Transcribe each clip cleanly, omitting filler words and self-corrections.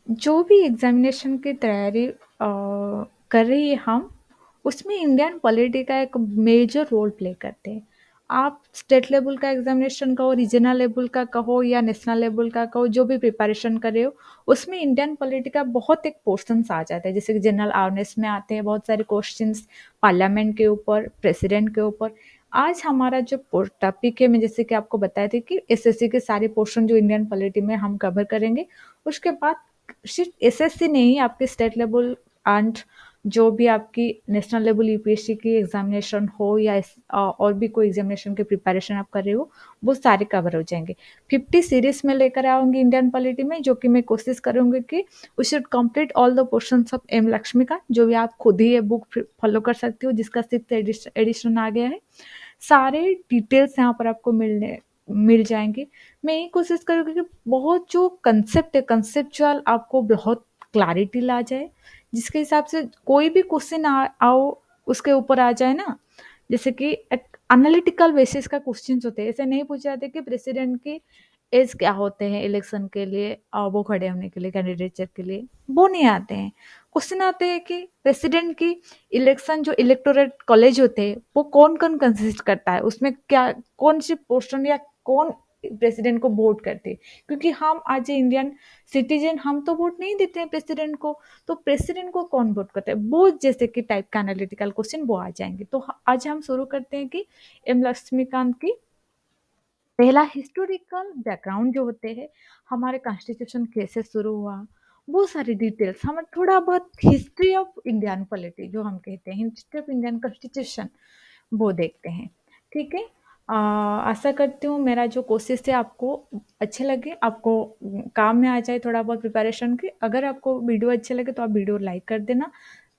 जो भी एग्ज़ामिनेशन की तैयारी कर रही है हम, उसमें इंडियन पॉलिटी का एक मेजर रोल प्ले करते हैं। आप स्टेट लेवल का एग्ज़ामिनेशन कहो, रीजनल लेवल का कहो या नेशनल लेवल का कहो, जो भी प्रिपरेशन कर रहे हो, उसमें इंडियन पॉलिटी का बहुत एक पोर्शन्स आ जाता है। जैसे कि जनरल अवेयरनेस में आते हैं बहुत सारे क्वेश्चंस पार्लियामेंट के ऊपर, प्रेसिडेंट के ऊपर। आज हमारा जो टॉपिक है, मैं जैसे कि आपको बताए थे कि एसएससी के सारे पोर्शन जो इंडियन पॉलिटी में हम कवर करेंगे। उसके बाद सिर्फ एसएससी नहीं, आपके स्टेट लेवल एंड जो भी आपकी नेशनल लेवल यूपीएससी की एग्जामिनेशन हो या और भी कोई एग्जामिनेशन की प्रिपरेशन आप कर रहे हो, वो सारे कवर हो जाएंगे। 50 सीरीज में लेकर आऊंगी इंडियन पॉलिटी में, जो कि मैं कोशिश करूंगी कि we should complete all the portions of M Laxmikanth, जो भी आप खुद ही ये बुक फॉलो कर सकते हो, जिसका 6th एडिशन आ गया है। सारे डिटेल्स यहाँ पर आपको मिल जाएंगे। मैं यही कोशिश करूँगी कि बहुत जो कंसेप्ट है, कंसेप्चुअल आपको बहुत क्लैरिटी ला जाए, जिसके हिसाब से कोई भी क्वेश्चन आओ उसके ऊपर आ जाए ना। जैसे कि एक एनालिटिकल बेसिस का क्वेश्चंस होते हैं, ऐसे नहीं पूछे जाते कि प्रेसिडेंट की एज क्या होते हैं इलेक्शन के लिए, वो खड़े होने के लिए, कैंडिडेचर के लिए, वो नहीं आते हैं। क्वेश्चन आते हैं कि प्रेसिडेंट की इलेक्शन, जो इलेक्टोरेट कॉलेज होते हैं, वो कौन कौन कंसिस्ट करता है, उसमें क्या कौन सी पोर्शन या कौन प्रेसिडेंट को वोट करते हैं। क्योंकि हम आज इंडियन सिटीजन, हम तो वोट नहीं देते हैं प्रेसिडेंट को, तो प्रेसिडेंट को कौन वोट करता है, वो जैसे कि टाइप का एनालिटिकल क्वेश्चन वो आ जाएंगे। तो आज हम शुरू करते हैं कि एम लक्ष्मीकांत की पहला हिस्टोरिकल बैकग्राउंड जो होते हैं, हमारे कॉन्स्टिट्यूशन कैसे शुरू हुआ, वो सारी डिटेल्स, हमें थोड़ा बहुत हिस्ट्री ऑफ इंडियन पॉलिटी जो हम कहते हैं, हिस्ट्री ऑफ इंडियन कॉन्स्टिट्यूशन, वो देखते हैं। ठीक है। आशा करती हूँ मेरा जो कोशिश है आपको अच्छे लगे, आपको काम में आ जाए थोड़ा बहुत प्रिपरेशन की। अगर आपको वीडियो अच्छे लगे तो आप वीडियो लाइक कर देना,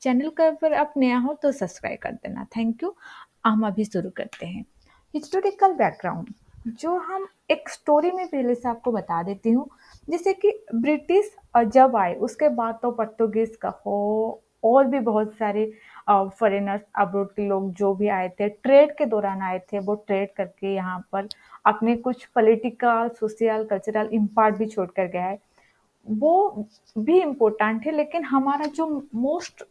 चैनल का पर आप नया हो तो सब्सक्राइब कर देना। Thank you. हम अभी शुरू करते हैं। हिस्टोरिकल बैकग्राउंड, जो हम एक स्टोरी में पहले से आपको बता देती हूँ। जैसे कि ब्रिटिश जब आए, उसके बाद तो पोर्तुगीज का हो, और भी बहुत सारे फॉरेनर्स, अब्रोड के लोग जो भी आए थे, ट्रेड के दौरान आए थे, वो ट्रेड करके यहाँ पर अपने कुछ पॉलिटिकल, सोशल, कल्चरल इम्पैक्ट भी छोड़ कर गया है। वो भी इम्पोर्टेंट है, लेकिन हमारा जो मोस्ट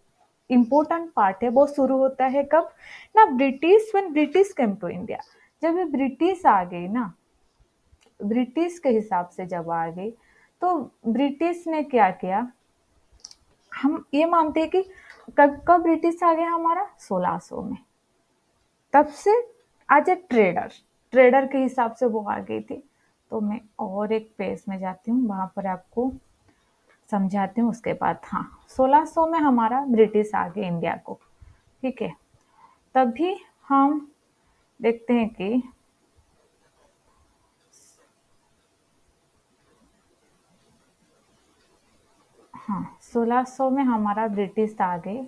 इम्पोर्टेंट पार्ट है वो शुरू होता है कब ना, British, when British came to India. जब ये ब्रिटिश आ गई ना, ब्रिटिश के हिसाब से जब आ गई, तो ब्रिटिश ने क्या किया, हम ये मानते हैं कि कब कब ब्रिटिश आ गया हमारा, 1600 में। तब से आज ए ट्रेडर, ट्रेडर के हिसाब से वो आ गई थी। तो मैं और एक पेज में जाती हूँ, वहां पर आपको समझाती हूँ। उसके बाद हाँ, 1600 में हमारा ब्रिटिश आ गए इंडिया को। ठीक है। तभी हम देखते हैं कि हाँ, 1600 में हमारा ब्रिटिश आ गए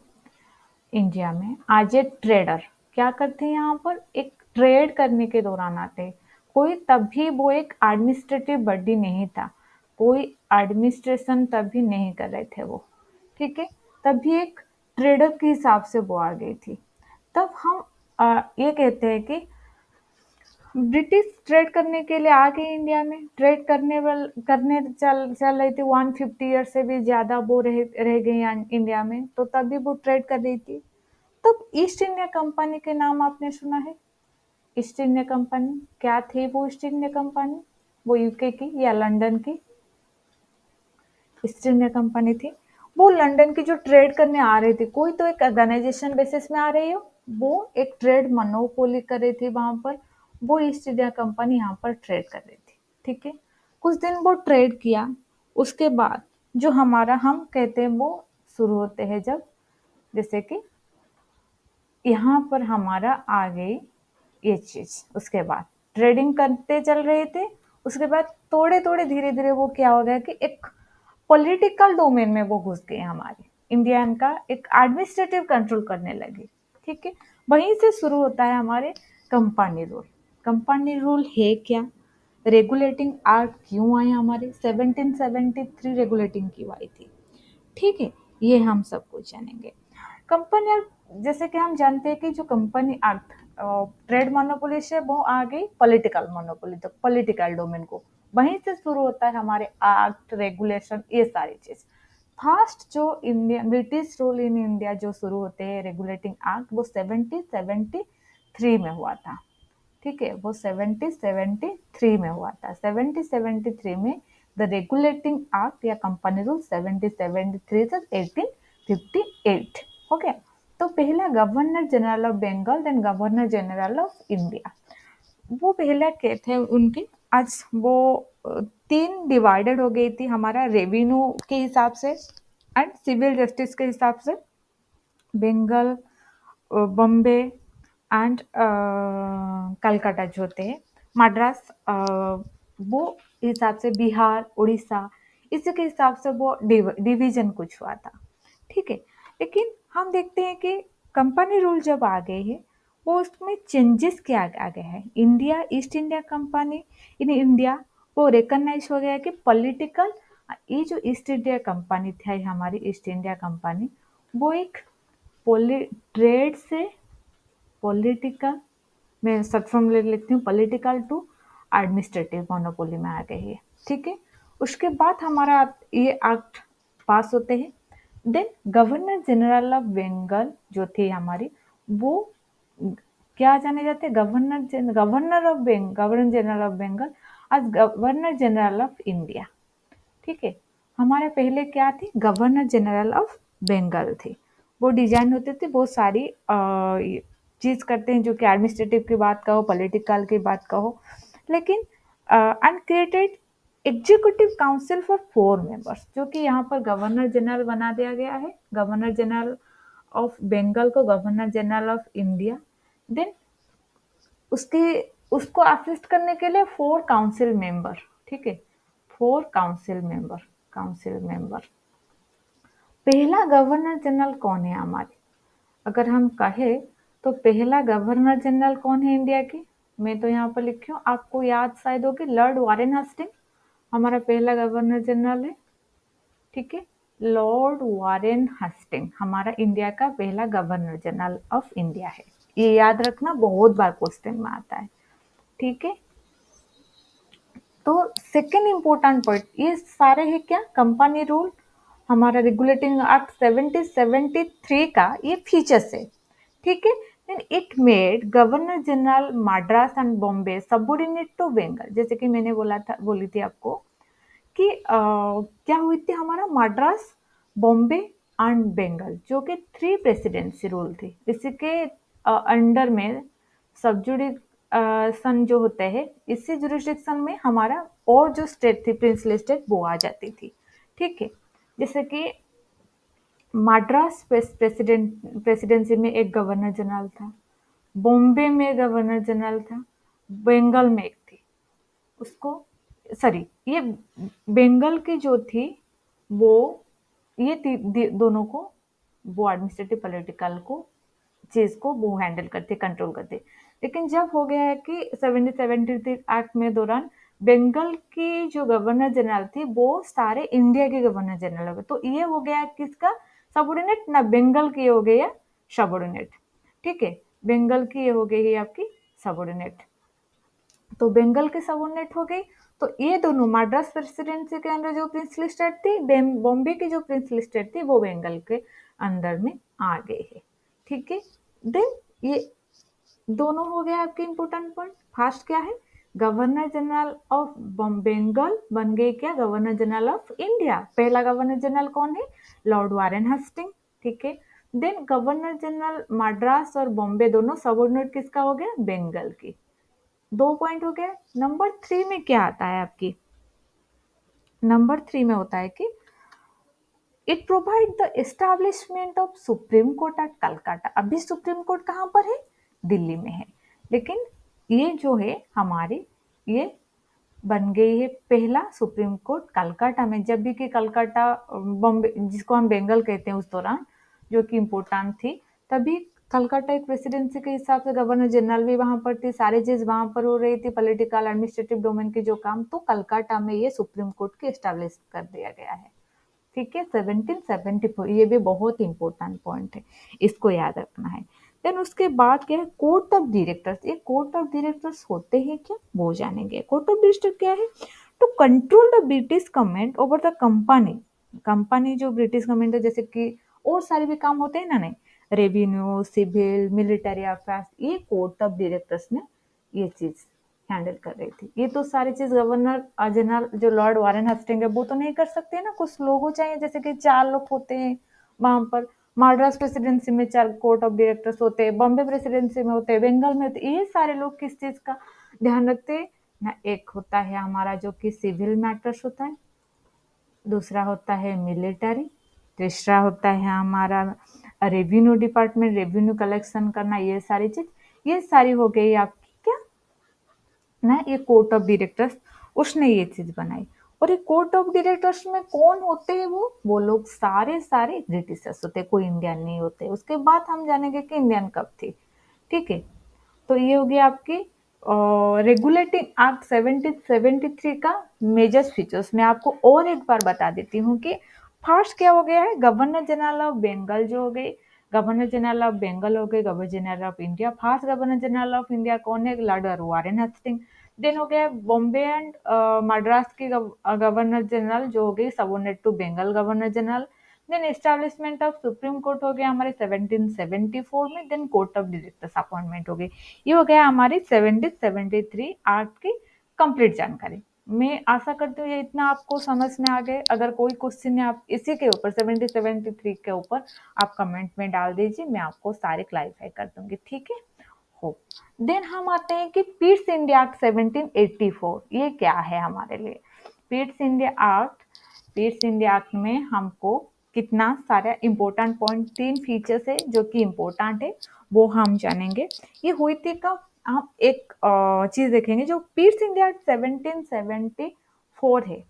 इंडिया में। आज ये ट्रेडर क्या करते हैं, यहाँ पर एक ट्रेड करने के दौरान आते हैं। कोई तभी वो एक एडमिनिस्ट्रेटिव बॉडी नहीं था, कोई एडमिनिस्ट्रेशन तभी नहीं कर रहे थे वो। ठीक है। तभी एक ट्रेडर के हिसाब से वो आ गई थी। तब हम ये कहते हैं कि ब्रिटिश ट्रेड करने के लिए आ गए इंडिया में, ट्रेड करने चल चल रही थी। 150 ईयर से भी ज्यादा वो रह गई इंडिया में, तो तभी वो ट्रेड कर रही थी। तब ईस्ट इंडिया कंपनी के नाम आपने सुना है। ईस्ट इंडिया कंपनी क्या थी, वो ईस्ट इंडिया कंपनी, वो यूके की या लंदन की ईस्ट इंडिया कंपनी थी। वो लंदन की जो ट्रेड करने आ रही थी, कोई तो एक ऑर्गेनाइजेशन बेसिस में आ रही हो, वो एक ट्रेड मोनोपोली कर रही थी वहां पर। वो ईस्ट इंडिया कंपनी यहाँ पर ट्रेड कर रही थी। ठीक है। कुछ दिन वो ट्रेड किया, उसके बाद जो हमारा हम कहते हैं वो शुरू होते हैं जब, जैसे कि यहाँ पर हमारा आ गई ये चीज। उसके बाद ट्रेडिंग करते चल रहे थे, उसके बाद थोड़े थोड़े धीरे धीरे वो क्या हो गया कि एक पॉलिटिकल डोमेन में वो घुस गए, हमारे इंडियन का एक एडमिनिस्ट्रेटिव कंट्रोल करने लगे। ठीक है। वहीं से शुरू होता है हमारे कंपनी रूल। कंपनी रूल है क्या, रेगुलेटिंग एक्ट क्यों आए, हमारे 1773 रेगुलेटिंग क्यों आई थी। ठीक है। ये हम सब कुछ जानेंगे। कंपनी एक्ट, जैसे कि हम जानते हैं कि जो कंपनी एक्ट ट्रेड मोनोपोली से वो आ गई पॉलिटिकल मोनोपोली, तक पॉलिटिकल डोमेन को, वहीं से शुरू होता है हमारे एक्ट, रेगुलेशन, ये सारी चीज। फर्स्ट जो India British rule in India जो शुरू होते हैं रेगुलेटिंग एक्ट वो 1773 में हुआ था। ठीक है, वो 1773 में हुआ था। 1773 में द रेगुलेटिंग एक्ट या कंपनी रूल 1773 से 1858 हो गया। तो पहला governor general of Bengal then governor general of India, वो पहला क्या थे उनके। आज वो तीन डिवाइडेड हो गई थी, हमारा रेवेन्यू के हिसाब से एंड सिविल जस्टिस के हिसाब से। बंगाल, बॉम्बे एंड कलकत्ता जो थे, मद्रास, वो हिसाब से बिहार, उड़ीसा, इसी के हिसाब से वो डिवीजन कुछ हुआ था। ठीक है, लेकिन हम देखते हैं कि कंपनी रूल जब आ गए हैं, वो उसमें चेंजेस क्या आ गए हैं। India east India company in India वो रिकॉग्नाइज हो गया कि पॉलिटिकल, ये जो ईस्ट इंडिया कंपनी थी हमारी ईस्ट इंडिया कंपनी, वो एक ट्रेड से पॉलिटिकल, मैं शॉर्ट फॉर्म ले लेती हूँ, पॉलिटिकल टू एडमिनिस्ट्रेटिव मोनोपोली में आ गई है। ठीक है, उसके बाद हमारा ये एक्ट पास होते हैं। Then governor general of Bengal जो थे हमारी, वो क्या जाने जाते हैं, गवर्नर जनरल ऑफ बंगाल आज गवर्नर जनरल ऑफ इंडिया। ठीक है, हमारे पहले क्या थी, गवर्नर जनरल ऑफ बंगाल थे। वो डिजाइन होते थे, बहुत सारी चीज करते हैं, जो कि एडमिनिस्ट्रेटिव की बात कहो, पॉलिटिकल की बात कहो। लेकिन and created executive council for 4 members, जो कि यहाँ पर गवर्नर जनरल बना दिया गया है, गवर्नर जनरल ऑफ बंगाल को governor general of India. Then उसके उसको असिस्ट करने के लिए 4 काउंसिल मेंबर। ठीक है, 4 काउंसिल मेंबर, काउंसिल मेंबर। पहला गवर्नर जनरल कौन है हमारे, अगर हम कहें तो पहला गवर्नर जनरल कौन है इंडिया के, मैं तो यहाँ पर लिखी हूँ, आपको याद शायद होगी, लॉर्ड वारेन हस्टिंग हमारा पहला गवर्नर जनरल है। ठीक है, लॉर्ड वारेन हस्टिंग हमारा इंडिया का पहला गवर्नर जनरल ऑफ इंडिया है। ये याद रखना, बहुत बार क्वेश्चन में आता है। ठीक है, तो सेकेंड इंपॉर्टेंट पॉइंट, ये सारे है क्या, कंपनी रूल हमारा रेगुलेटिंग एक्ट 1773 का ये फीचर्स है। ठीक है, then it made governor general Madras and Bombay subordinate to Bengal. जैसे कि मैंने बोली थी आपको कि क्या हुई थी, हमारा मद्रास, बॉम्बे एंड बंगाल जो कि 3 प्रेसिडेंसी रूल थी, इसी के अंडर में सबजुडिक्शन जो होते हैं, इसी जुरिस्डिक्शन में हमारा और जो स्टेट थी प्रिंसली स्टेट वो आ जाती थी। ठीक है, जैसे कि मद्रास प्रेसिडेंसी में एक गवर्नर जनरल था, बॉम्बे में गवर्नर जनरल था, बंगाल में एक थी, उसको सॉरी ये बंगाल की जो थी वो, ये दोनों को वो एडमिनिस्ट्रेटिव पॉलिटिकल को चीज को वो हैंडल करते, कंट्रोल करते। लेकिन जब हो गया है कि 1773 एक्ट में दौरान बंगाल की जो गवर्नर जनरल थी वो सारे इंडिया के गवर्नर जनरल हो गए, तो ये हो गया किसका सबऑर्डिनेट ना, बंगाल की हो गई है सबऑर्डिनेट। ठीक है, बंगाल की ये हो गई है आपकी सबऑर्डिनेट, तो बंगाल के सबऑर्डिनेट हो गई। तो ये दोनों मद्रास प्रेसिडेंसी के अंदर जो प्रिंसली स्टेट थी, बॉम्बे की जो प्रिंसली स्टेट थी वो बंगाल के अंदर में आ गए है। ठीक है, देन ये दोनों हो गया आपके इंपोर्टेंट पॉइंट। फर्स्ट क्या है, गवर्नर जनरल ऑफ बंगाल बन गए क्या, गवर्नर जनरल ऑफ इंडिया। पहला गवर्नर जनरल कौन है, लॉर्ड वारेन हस्टिंग। ठीक है, देन गवर्नर जनरल मद्रास और बॉम्बे दोनों सबऑर्डिनेट किसका हो गया, बंगाल की। 2 पॉइंट हो गया। नंबर 3 में क्या आता है आपकी, नंबर 3 में होता है कि it provide the establishment of supreme court at Calcutta. अभी सुप्रीम कोर्ट कहाँ पर है, दिल्ली में है, लेकिन ये जो है हमारी, ये बन गई है पहला सुप्रीम कोर्ट कलकत्ता में। जब भी कि कलकत्ता, बॉम्बे जिसको हम बंगाल कहते हैं उस दौरान, जो कि इम्पोर्टेंट थी, तभी कलकत्ता एक प्रेसिडेंसी के हिसाब से गवर्नर जनरल भी वहां पर थी, सारी चीज वहां पर हो रही थी, पॉलिटिकल एडमिनिस्ट्रेटिव डोमेन के जो काम, तो कलकत्ता में ये सुप्रीम कोर्ट के एस्टेब्लिश कर दिया गया है। ठीक है, 1774, ये भी बहुत इंपॉर्टेंट पॉइंट है, इसको याद रखना है। देन उसके बाद क्या है, कोर्ट ऑफ डायरेक्टर्स। ये कोर्ट ऑफ डायरेक्टर्स होते हैं क्या, वो जानेंगे। कोर्ट ऑफ डायरेक्टर क्या है, to control the British government over the company company जो ब्रिटिश गवर्नमेंट है, जैसे कि और सारे भी काम होते हैं ना, नहीं, रेवेन्यू, सिविल, मिलिट्री अफेयर्स, ये कोर्ट ऑफ डायरेक्टर्स में ये चीज हैंडल कर रही थी। ये तो सारी चीज गवर्नर जनरल जो लॉर्ड वारेन हेस्टिंग है वो तो नहीं कर सकते ना, कुछ लोग हो चाहिए, जैसे कि 4 लोग होते हैं वहां पर। मद्रास प्रेसिडेंसी में 4 कोर्ट ऑफ डायरेक्टर्स होते हैं, बॉम्बे प्रेसिडेंसी में होते हैं, बंगाल में होते हैं। ये सारे लोग किस चीज का ध्यान रखते हैं ना? एक होता है हमारा जो कि सिविल मैटर्स होता है, दूसरा होता है मिलिट्री, तीसरा होता है हमारा रेवेन्यू डिपार्टमेंट, रेवेन्यू कलेक्शन करना, ये सारी चीज, ये सारी हो गई आपकी क्या ना, ये कोर्ट ऑफ डायरेक्टर्स, उसने ये चीज बनाई। और ये कोर्ट ऑफ डायरेक्टर्स में कौन होते हैं? वो लोग सारे सारे ब्रिटिशर्स होते हैं, कोई इंडियन नहीं होते। उसके बाद हम जानेंगे कि इंडियन कब थी। ठीक है, तो ये हो गया आपकी रेगुलेटिंग एक्ट 1773 का मेजर फीचर्स। मैं आपको और एक बार बता देती हूँ कि फर्स्ट क्या हो गया है, गवर्नर जनरल ऑफ बंगाल जो हो गई, गवर्नर जनरल ऑफ बंगाल हो गए, governor general of India. First governor general of India कौन है? Lord Warren Hasting. देन हो गया बॉम्बे एंड मद्रास की गवर्नर जनरल जो हो गई subordinate to Bengal governor general. Then establishment of supreme court हो गया हमारे 1774 में। Then court of directors appointment हो गई। ये हो गया हमारी 1773 एक्ट की कंप्लीट जानकारी। मैं आशा करती हूँ ये इतना आपको समझ में आ गए। अगर कोई क्वेश्चन है आप इसी के ऊपर 1773 के ऊपर आप कमेंट में डाल दीजिए, मैं आपको सारे क्लैरिफाई कर दूंगी। ठीक है, हो। देन हम आते हैं कि पीट्स इंडिया एक्ट 1784, ये क्या है हमारे लिए? Pitt's India act, Pitt's India act में हमको कितना सारा इंपॉर्टेंट पॉइंट, 3 फीचर्स है जो कि इंपॉर्टेंट है, वो हम जानेंगे। ये हुई थी कब? हम एक चीज देखेंगे। जो पीट्स इंडिया एक्ट 1774 है,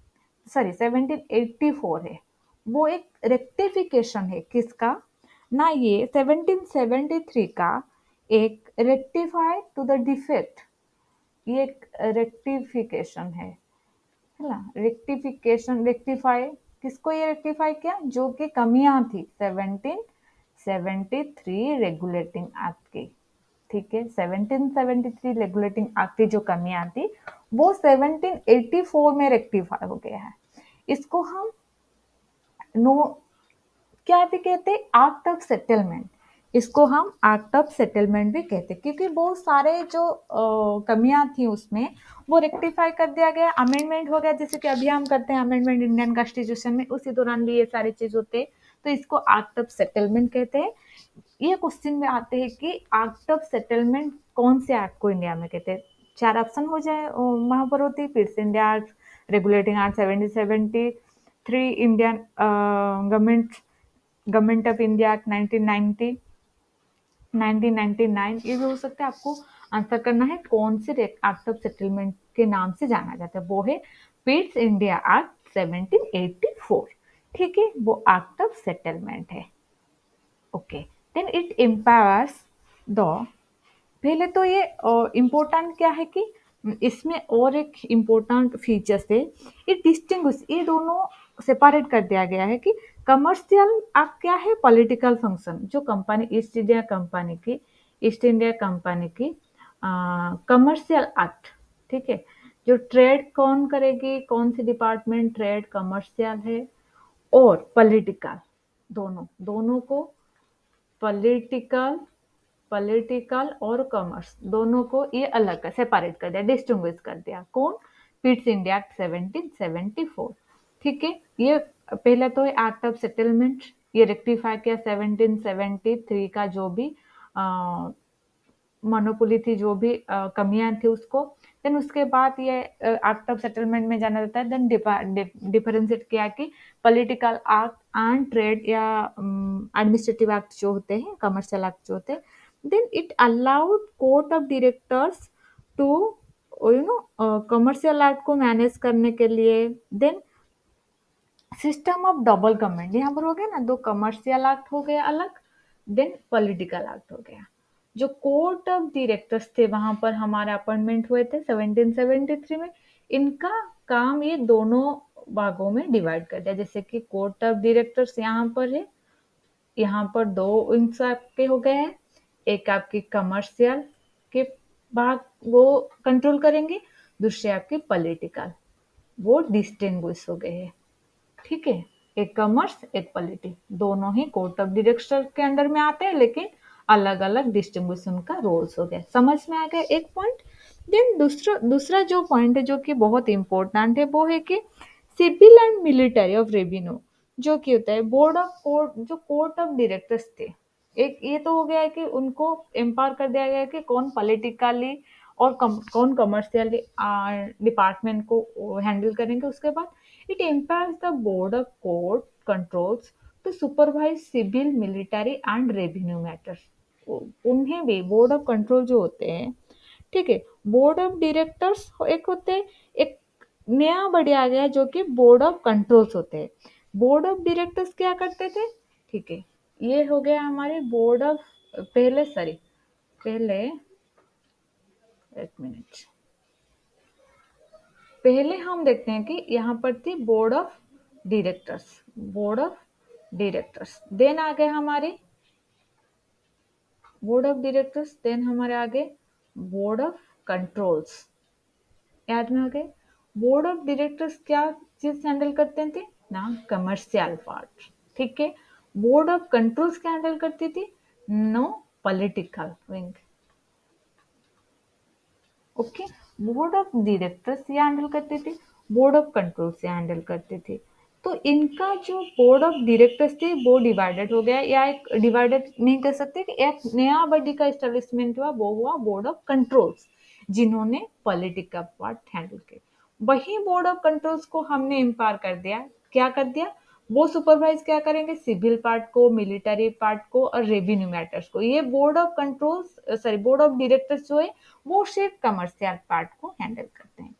सॉरी 1784 है, वो एक रेक्टिफिकेशन है किसका ना? ये 1773 का एक रेक्टिफाई टू द डिफेक्ट, ये एक रेक्टिफिकेशन है ना? रेक्टिफिकेशन, रेक्टिफाई किसको? ये रेक्टिफाई किया जो कि कमियां थी 1773 रेगुलेटिंग एक्ट की। ठीक है, 1773 रेगुलेटिंग एक्ट की जो कमियां थी वो 1784 में रेक्टिफाई हो गया है। इसको हम नो क्या भी कहते हैं? Act of settlement. इसको हम एक्ट ऑफ सेटलमेंट भी कहते हैं, क्योंकि बहुत सारे जो कमियां थी उसमें वो रेक्टिफाई कर दिया गया, अमेंडमेंट हो गया। जैसे कि अभी हम करते हैं अमेंडमेंट इंडियन कॉन्स्टिट्यूशन में, उसी दौरान भी ये सारी चीज होते हैं, तो इसको एक्ट ऑफ सेटलमेंट कहते हैं। ये क्वेश्चन में आते हैं कि एक्ट ऑफ सेटलमेंट कौन से एक्ट को इंडिया में कहते हैं? 4 ऑप्शन हो जाए वहां पर होती है। फिर से India act, regulating act 1773, Indian government, government of India act 1990, 1999, ये भी हो सकता है। आपको आंसर करना है कौन से एक्ट ऑफ सेटलमेंट के नाम से जाना जाता है, वो है पीट्स इंडिया एक्ट 1784। ठीक है, वो एक्ट ऑफ सेटलमेंट है। Okay, then it empowers the, पहले तो ये इम्पोर्टेंट क्या है कि इसमें और एक इम्पोर्टेंट फीचर्स है, ये डिस्टिंग्विश, ये दोनों सेपरेट कर दिया गया है कि कमर्शियल एक्ट क्या है? Political function. जो कंपनी ईस्ट इंडिया कंपनी की कमर्शियल एक्ट, ठीक है, जो ट्रेड कौन करेगी, कौन सी डिपार्टमेंट ट्रेड कमर्शियल है और पॉलिटिकल, दोनों दोनों को पॉलिटिकल, पॉलिटिकल और कॉमर्स दोनों को ये अलग कर, सेपरेट कर दिया, डिस्टिंग्विश कर दिया। कौन? Pitt's India act 1774। ठीक है, ये पहला तो एक्ट ऑफ सेटलमेंट, ये रेक्टिफाई किया 1773 का जो भी मोनोपोली थी, जो भी कमियां थी उसको। देन उसके बाद ये एक्ट ऑफ सेटलमेंट में जाना जाता है। देन डिफरेंशिएट किया कि पॉलिटिकल एक्ट एंड ट्रेड या एडमिनिस्ट्रेटिव एक्ट जो होते हैं, कमर्शियल एक्ट जो होते हैं। Then it allowed court of directors to commercial act को मैनेज करने के लिए। Then system of double government, यहाँ पर हो गया ना, 2 कमर्शियल एक्ट हो गया अलग, देन पॉलिटिकल एक्ट हो गया। जो कोर्ट ऑफ डायरेक्टर्स थे वहां पर हमारे अपॉइंटमेंट हुए थे 1773 में, इनका काम ये दोनों भागों में डिवाइड कर दिया। जैसे कि कोर्ट ऑफ डायरेक्टर्स यहाँ पर है, यहाँ पर 2 विंग्स आपके हो गए हैं। एक आपकी कमर्शियल के भाग वो कंट्रोल करेंगे, दूसरे आपके पॉलिटिकल, वो डिस्टिंग्विश हो गए हैं। ठीक है, एक कॉमर्स एक पॉलिटी, दोनों ही कोर्ट ऑफ डायरेक्टर के अंडर में आते हैं, लेकिन अलग अलग डिस्ट्रीब्यूशन का रोल्स हो गया। समझ में आ गया एक पॉइंट। देन दूसरा दूसरा जो पॉइंट है जो कि बहुत इंपॉर्टेंट है वो है कि civil and military of revenue, जो कि होता है बोर्ड ऑफ कोर्ट, जो कोर्ट ऑफ डायरेक्टर्स थे। एक ये तो हो गया है कि उनको एम्पावर कर दिया गया है कि कौन पॉलिटिकली और कौन कमर्शियली डिपार्टमेंट को हैंडल करेंगे। उसके बाद it empowers the board of court controls to supervise civil military and revenue matters. उन्हें भी बोर्ड ऑफ कंट्रोल जो होते हैं, ठीक है, बोर्ड ऑफ डायरेक्टर्स एक होते हैं, एक नया बॉडी आ गया जो कि बोर्ड ऑफ कंट्रोल्स होते हैं। बोर्ड ऑफ डायरेक्टर्स क्या करते थे, ठीक है, ये हो गया हमारे बोर्ड ऑफ, पहले सॉरी पहले एक मिनट, पहले हम देखते हैं कि यहाँ पर थी board of directors, board of directors, then आ गए हमारे बोर्ड ऑफ डायरेक्टर्स, देन हमारे आगे बोर्ड ऑफ कंट्रोल्स। याद में आ गए। बोर्ड ऑफ डायरेक्टर्स क्या चीज हैंडल करते थे ना, कमर्शियल पार्ट, ठीक है। बोर्ड ऑफ कंट्रोल्स क्या हैंडल करती थी, no political wing, okay. Board of directors ये हैंडल करते थे, बोर्ड ऑफ कंट्रोल से हैंडल करते थे। तो इनका जो बोर्ड ऑफ डायरेक्टर्स थे वो डिवाइडेड हो गया, या एक डिवाइडेड नहीं कर सकते कि एक नया बॉडी का एस्टेब्लिशमेंट हुआ, वो हुआ बोर्ड ऑफ कंट्रोल्स, जिन्होंने पॉलिटिकल पार्ट हैंडल किया। वही बोर्ड ऑफ कंट्रोल्स को हमने एम्पावर कर दिया, क्या कर दिया, वो सुपरवाइज क्या करेंगे, सिविल पार्ट को, मिलिट्री पार्ट को और रेवेन्यू मैटर्स को। ये board of controls sorry board of directors जो है वो सिर्फ कमर्शियल पार्ट को हैंडल करते हैं।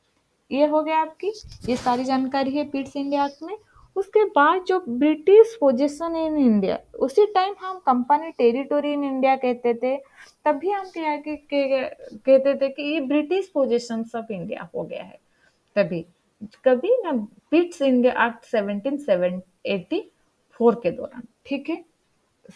ये हो गया आपकी, ये सारी जानकारी है पिट्स इंडिया एक्ट में। उसके बाद जो ब्रिटिश पोजीशन इन इंडिया, उसी टाइम हम कंपनी टेरिटोरी इन इंडिया कहते थे, तभी हम कहते थे कि ये ब्रिटिश पोजीशन ऑफ इंडिया हो गया है। तभी कभी ना पिट्स इंडिया एक्ट 1784 के दौरान, ठीक है।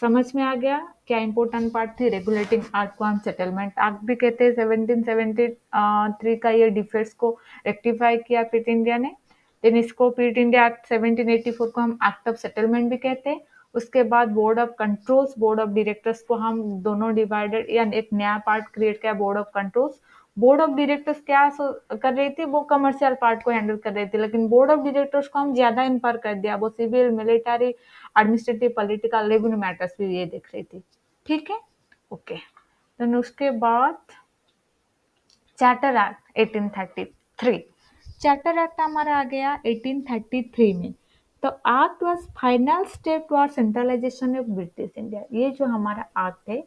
समझ में आ गया क्या इंपॉर्टेंट पार्ट थी। रेगुलेटिंग एक्ट को हम सेटलमेंट एक्ट भी कहते हैं। 1773 का ये डिफेक्ट्स को रेक्टिफाई किया पिट इंडिया ने। देन इसको पिट इंडिया एक्ट 1784 को हम एक्ट ऑफ सेटलमेंट भी कहते हैं। उसके बाद board of controls, board of directors को हम दोनों डिवाइडेड या एक नया पार्ट क्रिएट किया, board of controls. Board of directors क्या कर रही थी, वो कमर्शियल पार्ट को हैंडल कर रही थी, लेकिन बोर्ड ऑफ डायरेक्टर्स को हम ज्यादा इम्पावर कर दिया, वो civil military administrative political revenue matters भी ये देख रही थी, ठीक है, ओके। देन उसके बाद चार्टर एक्ट 1833, चार्टर एक्ट हमारा आ गया 1833 में। तो act was final step toward centralisation of British India. ये जो हमारा एक्ट है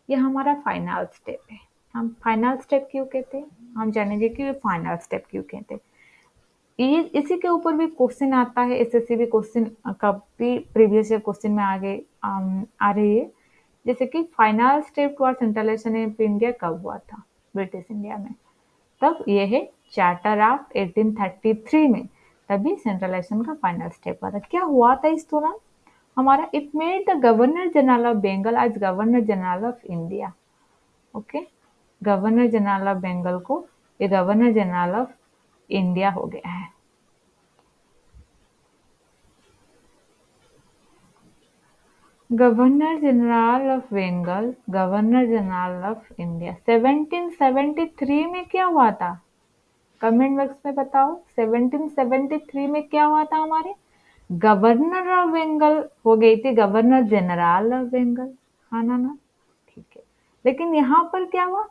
ये हमारा फाइनल स्टेप है। हम फाइनल स्टेप क्यों कहते हैं, हम जानेंगे कि ये फाइनल स्टेप क्यों कहते हैं। ये इसी के ऊपर भी क्वेश्चन आता है, एसएससी भी क्वेश्चन कभी प्रीवियस ईयर क्वेश्चन में आगे आ रही है। जैसे कि final step toward centralisation of India कब हुआ था ब्रिटिश इंडिया में, तब ये है चार्टर ऑफ 1833 में, तभी सेंट्रलाइजेशन का फाइनल स्टेप हुआ था। क्या हुआ था इस दौरान हमारा, it made the governor general of Bengal as governor general of India, okay. Governor general of Bengal को ये गवर्नर जनरल ऑफ इंडिया हो गया है। Governor general of Bengal, governor general of India 1773 में क्या हुआ था, कमेंट बॉक्स में बताओ। 1773 में क्या हुआ था हमारे, गवर्नर ऑफ बंगाल हो गई थी गवर्नर जनरल ऑफ बंगाल, हाँ ना, ठीक है। लेकिन यहाँ पर क्या हुआ,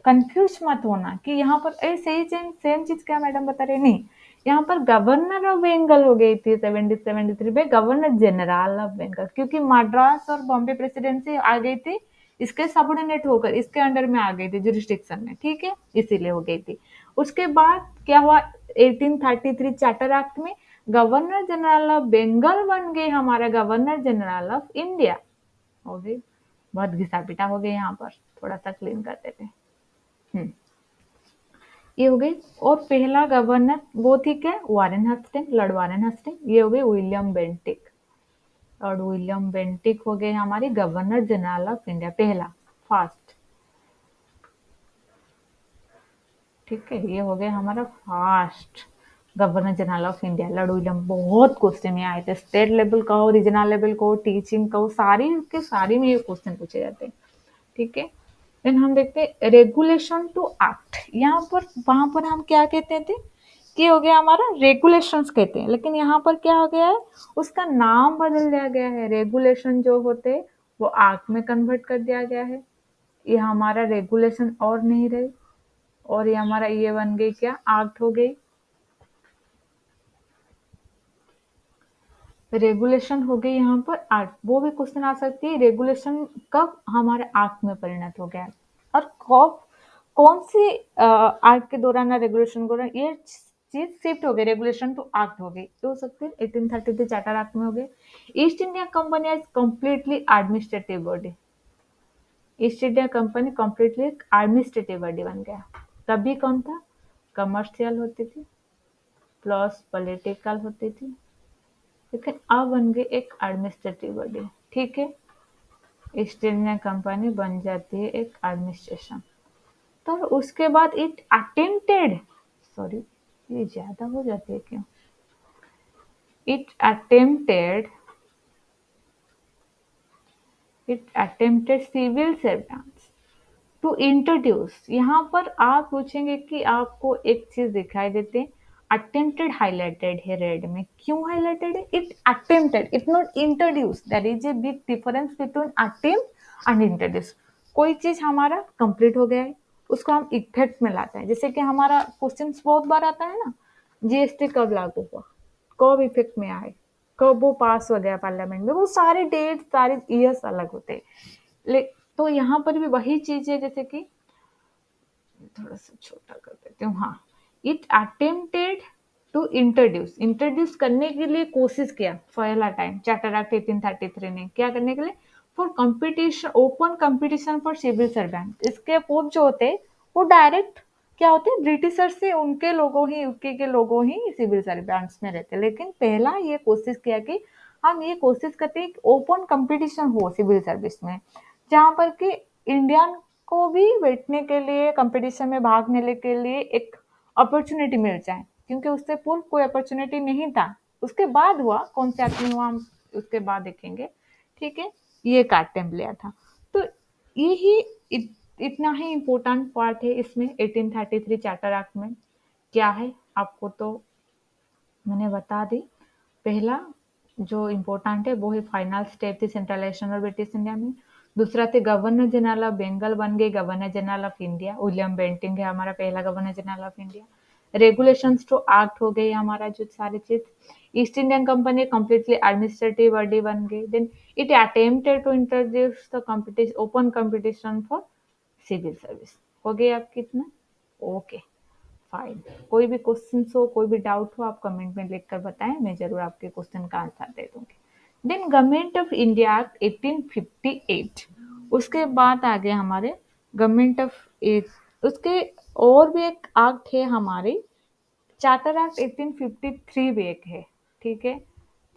कंफ्यूज मत होना कि यहाँ पर सही सेम चीज क्या मैडम बता रहे, नहीं, यहाँ पर गवर्नर ऑफ बंगाल हो गई थी 1773 में गवर्नर जनरल ऑफ बंगाल, क्योंकि मद्रास और बॉम्बे प्रेसिडेंसी आ गई थी इसके सबऑर्डिनेट होकर, इसके अंडर में आ गई थी जुरिस्डिक्शन में, ठीक है, इसीलिए हो गई थी। उसके बाद क्या हुआ, 1833 चार्टर एक्ट में गवर्नर जनरल ऑफ बंगाल बन गए हमारा गवर्नर जनरल ऑफ इंडिया, हो गई। बहुत घिसा पिटा हो गया यहाँ पर, थोड़ा सा क्लीन कर देते हैं। ये हो गई। और पहला गवर्नर वो थी क्या, वारेन हस्टिंग, लॉर्ड वारेन हस्टिंग। ये हो गई William Bentinck, Lord William Bentinck हो गए हमारे गवर्नर जनरल ऑफ इंडिया, पहला फर्स्ट, ठीक है। ये हो गया हमारा first governor general of India, Lord William, बहुत क्वेश्चन ये आए थे, स्टेट लेवल का हो, रीजनल लेवल का हो, टीचिंग का हो, सारी के सारी में ये क्वेश्चन पूछे जाते हैं। ठीक है, देन हम देखते हैं रेगुलेशन टू एक्ट। यहाँ पर वहां पर हम क्या कहते थे कि हो गया हमारा रेगुलेशंस कहते हैं, लेकिन यहाँ पर क्या हो गया है, उसका नाम बदल दिया गया है। रेगुलेशन जो होते वो एक्ट में कन्वर्ट कर दिया गया है। ये हमारा रेगुलेशन और नहीं रही, और ये हमारा ये बन गई क्या, एक्ट हो गई। रेगुलेशन हो गई यहाँ पर एक्ट। वो भी क्वेश्चन आ सकती है, रेगुलेशन कब हमारे एक्ट में परिणत हो गया है, और कब, कौन सी एक्ट के दौरान रेगुलेशन को, ये चीज शिफ्ट हो गई, रेगुलेशन टू एक्ट हो गई, ये हो सकती है 1833 चार्टर एक्ट में हो गए। East India company as completely administrative body, East India company completely administrative body बन गया। तभी कौन था, कमर्शियल होती थी प्लस पॉलिटिकल होती थी, लेकिन अब बन गई एक एडमिनिस्ट्रेटिव बॉडी। ठीक है, ईस्ट इंडिया कंपनी बन जाती है एक एडमिनिस्ट्रेशन। तो उसके बाद इट अटेम्प्टेड, सॉरी ये ज्यादा हो जाती है क्यों, it attempted, it attempted civil servants to introduce. यहाँ पर आप पूछेंगे कि आपको एक चीज दिखाई देते हैं, अटेम्प्टेड हाईलाइटेड है रेड में, क्यों हाईलाइटेड है, it attempted, it not introduce, there is a big difference between attempt and introduce. कोई चीज हमारा कंप्लीट हो गया है, उसको हम इफेक्ट में लाते हैं, जैसे कि हमारा क्वेश्चन बहुत बार आता है ना, जीएसटी कब लागू हुआ, कब इफेक्ट में आए, कब वो पास हो गया पार्लियामेंट में, वो सारे डेट सारे ईयर्स अलग होते हैं। तो यहाँ पर भी वही चीज है, जैसे कि थोड़ा सा छोटा कर देती हूँ, हाँ, it attempted to introduce, introduce करने के लिए कोशिश किया पहला टाइम चार्टर एक्ट 1833 ने, क्या करने के लिए, for competition, open competition for civil servant. इसके पोस्ट जो होते हैं वो डायरेक्ट क्या होते हैं, ब्रिटिशर से उनके लोगों ही, यूके के लोगों ही सिविल सर्वेंट्स में रहते, लेकिन पहला ये कोशिश किया कि हम ये कोशिश करते हैं ओपन कंपटीशन हो सिविल सर्विस में, जहाँ पर कि इंडियन को भी बैठने के लिए, कंपटीशन में भाग लेने के लिए एक अपॉर्चुनिटी मिल जाए, क्योंकि उससे पूर्व कोई अपॉर्चुनिटी नहीं था। उसके बाद हुआ, कौन से एक्ट में हुआ हम उसके बाद देखेंगे। ठीक है, ये एक अटेम्प्ट लिया था। तो यही इतना ही इम्पोर्टेंट पार्ट है इसमें 1833 चार्टर एक्ट में। क्या है आपको तो मैंने बता दी। पहला जो इम्पोर्टेंट है वो है फाइनल स्टेप थी सेंट्रलाइजेशन और ब्रिटिश इंडिया में। दूसरा थे गवर्नर जनरल ऑफ बंगाल बन गए governor general of India, William Bentinck है हमारा पहला governor general of India. Regulations to act हो गई हमारा जो सारी चीज। East Indian company completely administrative body बन गई। Then it attempted to introduce the competition, open competition for civil service. हो गई आपकी इतना, ओके फाइन। कोई भी क्वेश्चन हो, कोई भी डाउट हो, आप कमेंट में लिख कर बताएं, मैं जरूर आपके क्वेश्चन का आंसर दे दूंगी। Then government of India act 1858, उसके बाद आ गए हमारे गवर्नमेंट ऑफ, उसके और भी एक एक्ट है हमारे, चार्टर एक्ट 1853 भी एक है। ठीक है,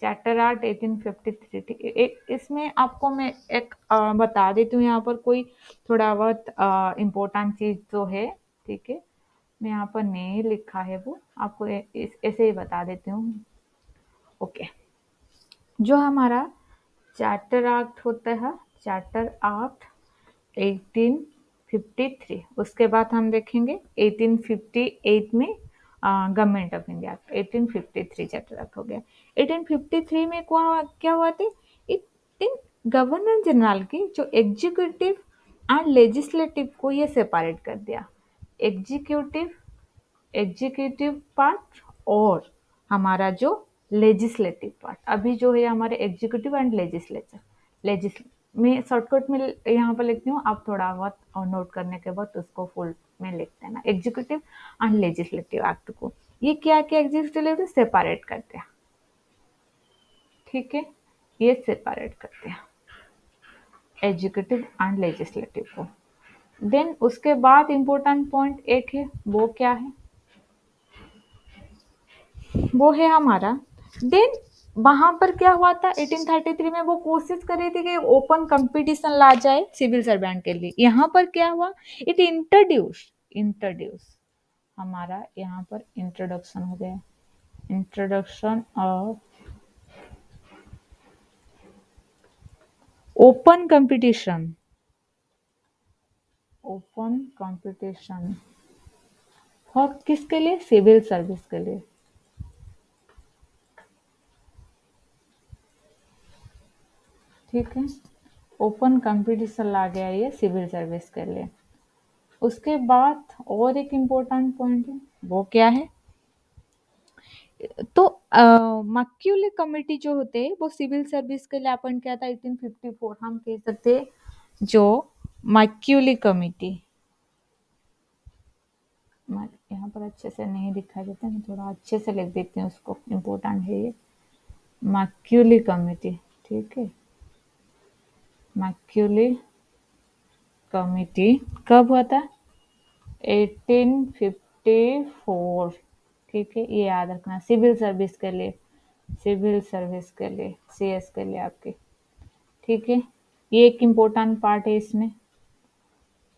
चार्टर एक्ट 1853, ठीक है। एक इसमें आपको मैं एक बता देती हूँ, यहाँ पर कोई थोड़ा बहुत इम्पोर्टेंट चीज जो है। ठीक है, मैं यहाँ पर नहीं लिखा है, वो आपको ऐसे ही बता देती हूँ। ओके, जो हमारा चार्टर एक्ट होता है, चार्टर एक्ट 1853, उसके बाद हम देखेंगे 1858 में government of India act 1853 charter act हो गया। 1853 में क्या हुआ थे, इन गवर्नर जनरल की जो एग्जीक्यूटिव एंड लेजिस्लेटिव को ये सेपरेट कर दिया। एग्जीक्यूटिव, एग्जीक्यूटिव पार्ट और हमारा जो लेजिस्लेटिव पार्ट, अभी जो है हमारे एग्जीक्यूटिव एंड लेजिस्लेचर, लेजिस्लेटिव मैं शॉर्टकट में यहाँ पर लिखती हूँ, आप थोड़ा बहुत और नोट करने के बाद उसको फुल में लिख देना। एग्जीक्यूटिव एंड लेजिस्लेटिव एक्ट को ये क्या किया, एग्जीक्यूटिव सेपरेट कर दिया। ठीक है, ये सेपरेट कर दिया एग्जीक्यूटिव एंड लेजिस्लेटिव को। देन उसके बाद इंपॉर्टेंट पॉइंट एक है, वो क्या है, वो है हमारा, देन वहां पर क्या हुआ था 1833 में, वो कोशिश कर रही थी कि ओपन कंपटीशन ला जाए सिविल सर्वेंट के लिए। यहाँ पर क्या हुआ, इट इंट्रोड्यूस, इंट्रोड्यूस हमारा यहाँ पर इंट्रोडक्शन हो गया। Introduction of open competition, open competition for किसके लिए, सिविल सर्विस के लिए। ठीक है, ओपन कंपटीशन ला गया ये सिविल सर्विस के लिए। उसके बाद और एक इम्पोर्टेंट पॉइंट है, वो क्या है, तो मक्यूले कमेटी जो होते हैं वो सिविल सर्विस के लिए अपन क्या था 1854, हम कह सकते हैं जो मक्यूले कमेटी, यहाँ पर अच्छे से नहीं दिखाई देता, मैं थोड़ा अच्छे से लिख देती हूँ उसको, इम्पोर्टेंट है ये, मक्यूले कमेटी। ठीक है, मक्यूले कमेटी कब हुआ था, 1854। ठीक है, ये याद रखना, सिविल सर्विस के लिए, सिविल सर्विस के लिए, सीएस के लिए आपके। ठीक है, ये एक इम्पोर्टेंट पार्ट है इसमें।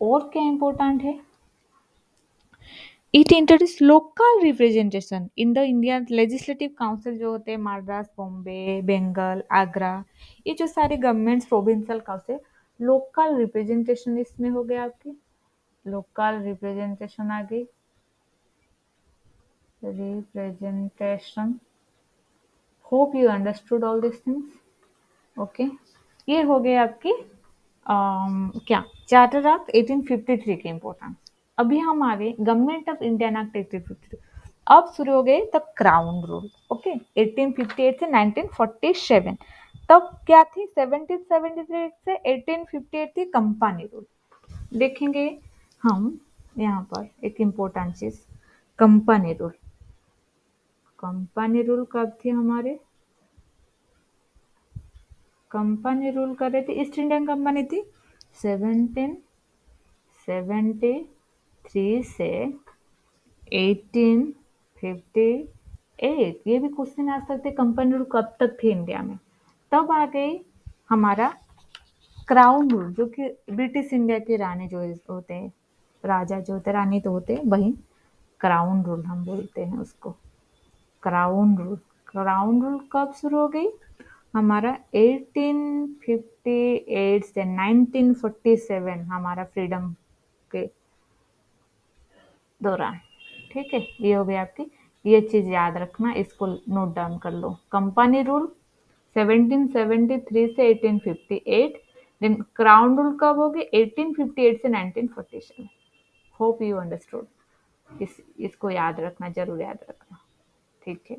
और क्या इम्पोर्टेंट है, it introduce local representation in the Indian legislative council, जो होते हैं मद्रास, बॉम्बे, बंगाल, आगरा, ये जो सारे governments provincial council, local representation इसमें हो गया आपकी, लोकल रिप्रेजेंटेशन आ गई, representation. Hope you understood all this things. Okay, ये हो गए आपकी क्या, चार्टर ऑफ 1853 के इम्पोर्टेंट। अभी हम आ गए गवर्नमेंट ऑफ इंडियन एक्ट 1853। अब शुरू हो गए द क्राउन रूल। ओके, 1858 से 1947। तब क्या थी, 1773 से 1858 थी कंपनी रूल। देखेंगे हम यहाँ पर एक इम्पोर्टेंट चीज, कंपनी रूल। कंपनी रूल कब थी हमारे, कंपनी रूल कर रही थी, ईस्ट इंडियन कंपनी थी 1773 से 1858। ये भी क्वेश्चन आ सकते, कंपनी रूल कब तक थी इंडिया में। तब आ गई हमारा क्राउन रूल, जो कि ब्रिटिश इंडिया के रानी जो होते हैं, राजा जो होते हैं, रानी तो होते हैं, वही क्राउन रूल हम बोलते हैं उसको, क्राउन रूल। क्राउन रूल कब शुरू हो गई हमारा, 1858 से 1947, हमारा फ्रीडम के दौरान। ठीक है, ये हो गई आपकी, ये चीज याद रखना, इसको नोट डाउन कर लो, कंपनी रूल 1773 से 1858, देन क्राउन रूल कब हो गई 1858 से 1947। होप यू अंडरस्टूड, इसको याद रखना, जरूर याद रखना। ठीक है,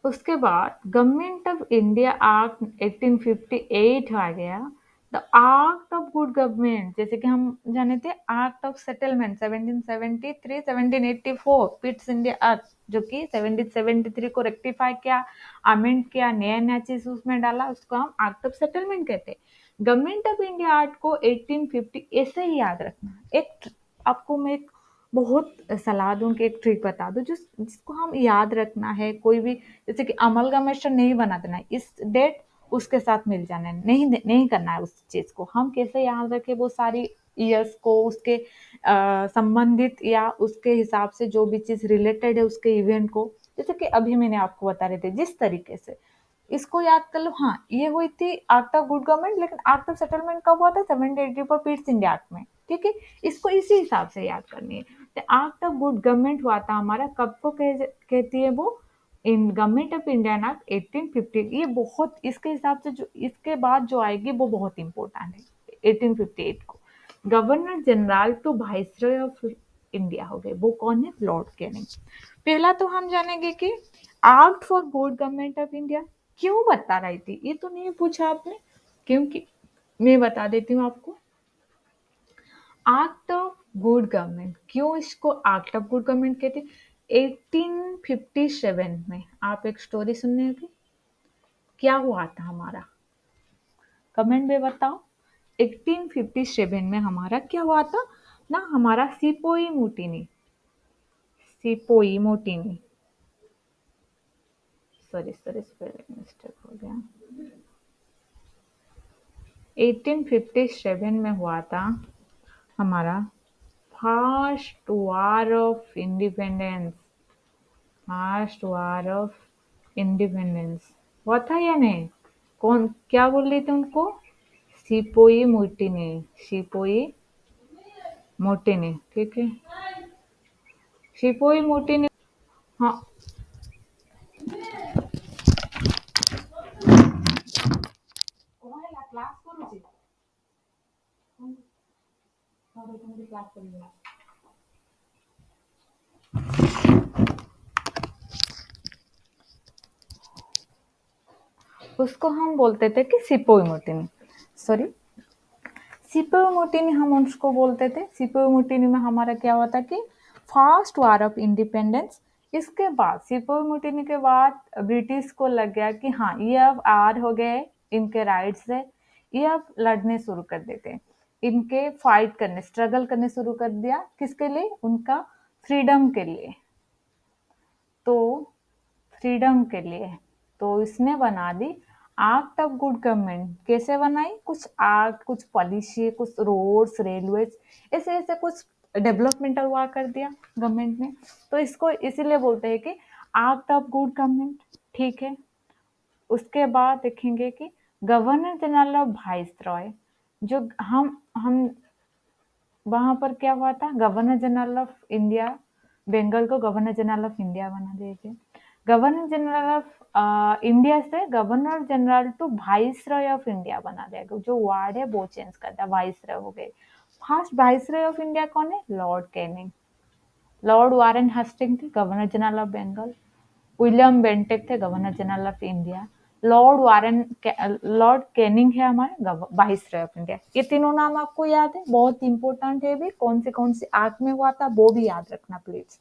उसके बाद गवर्नमेंट ऑफ इंडिया एक्ट 1858 आ गया, the act of good government, जैसे कि हम जाने थे act of settlement 1773, 1784 Pitt's India act, जो कि 1773 को रेक्टिफाई किया, अमेंड किया, नया नया चीज उसमें डाला, उसको हम एक्ट ऑफ सेटलमेंट कहते हैं। गवर्नमेंट ऑफ इंडिया एक्ट को 1850 ऐसे ही याद रखना। एक आपको मैं एक बहुत सलाह दूं कि एक ट्रिक बता दूं जिसको हम याद रखना है, कोई भी जैसे कि अमलगमेशन नहीं बना देना है, इस डेट उसके साथ मिल जाना है, नहीं करना है उस चीज को। हम कैसे याद रखें वो सारी ईयर्स को, उसके संबंधित या उसके हिसाब से जो भी चीज रिलेटेड है उसके इवेंट को, जैसे कि अभी मैंने आपको बता रहे थे जिस तरीके से, इसको याद कर लो। हाँ, ये हुई थी एक्ट ऑफ गुड गवर्नमेंट, लेकिन एक्ट ऑफ सेटलमेंट कब हुआ था, 1780 पर पीट्स इंडिया एक्ट में। ठीक है, इसको इसी हिसाब से याद करनी है। तो एक्ट ऑफ गुड गवर्नमेंट हुआ था हमारा, कब को कहती है वो, in government of India act 1850। ये बहुत, इसके हिसाब से जो इसके बाद जो आएगी वो बहुत इंपॉर्टेंट है। 1858 को governor general to viceroy of India हो गए, वो कौन है, लॉर्ड कैनिंग। पहला तो हम जानेंगे कि act for good government of India क्यों बता रही थी, ये तो नहीं पूछा आपने, क्योंकि मैं बता देती हूँ आपको। एक्ट ऑफ गुड गवर्नमेंट, क्यों इसको एक्ट ऑफ गुड गवर्नमेंट कहते हैं, 1857 में आप एक स्टोरी सुनने होगी, क्या हुआ था हमारा, कमेंट में बताओ। 1857 में हमारा क्या हुआ था ना, हमारा sepoy mutiny, sepoy mutiny, sorry sorry spelling mistake हो गया, 1857 में हुआ था हमारा first war of independence, first war of independence हुआ था या नहीं? कौन क्या बोल रही थी उनको? सिपोई मोटिनी, सिपोई मोटिनी, ठीक है। सिपोई मोटिनी। हाँ। क्लास करूची क्लास करूंगा। उसको हम बोलते थे कि सिपोई मोटिनी, सॉरी, सिपोई मोटिनी हम उसको बोलते थे। सिपोई मोटिनी में हमारा क्या हुआ था कि फास्ट वार ऑफ इंडिपेंडेंस। इसके बाद सिपोई मोटिनी के बाद ब्रिटिश को लग गया कि हाँ ये अब आर हो गए, इनके राइट्स है, ये अब लड़ने शुरू कर देते हैं, इनके फाइट करने, स्ट्रगल करने शुरू कर दिया। किसके लिए? उनका फ्रीडम के लिए। तो फ्रीडम के लिए तो इसने बना the act of good government. कैसे बनाई? कुछ एक्ट, कुछ पॉलिसी, कुछ रोड्स, रेलवेज, ऐसे ऐसे कुछ डेवलपमेंट हुआ कर दिया गवर्नमेंट ने। तो इसको इसीलिए बोलते हैं कि एक्ट ऑफ गुड गवर्नमेंट, ठीक है। उसके बाद देखेंगे कि गवर्नर जनरल ऑफ वाइसरॉय, जो हम वहां पर क्या हुआ था? Governor general of India, Bengal को गवर्नर जनरल ऑफ इंडिया बना दिए थे। गवर्नर जनरल ऑफ इंडिया से governor general to viceroy of India बना दिया गया। जो वर्ड है वो चेंज कर दिया, वाइसरॉय हो गए। फर्स्ट वाइसरॉय ऑफ इंडिया कौन है? Lord Canning. Lord Warren Hastings थे governor general of Bengal. William Bentinck थे governor general of India. Lord Canning है हमारे वाइसरॉय ऑफ इंडिया। ये तीनों नाम आपको याद है? बहुत इंपॉर्टेंट है भी। कौन से एक्ट में हुआ था वो भी याद रखना प्लीज,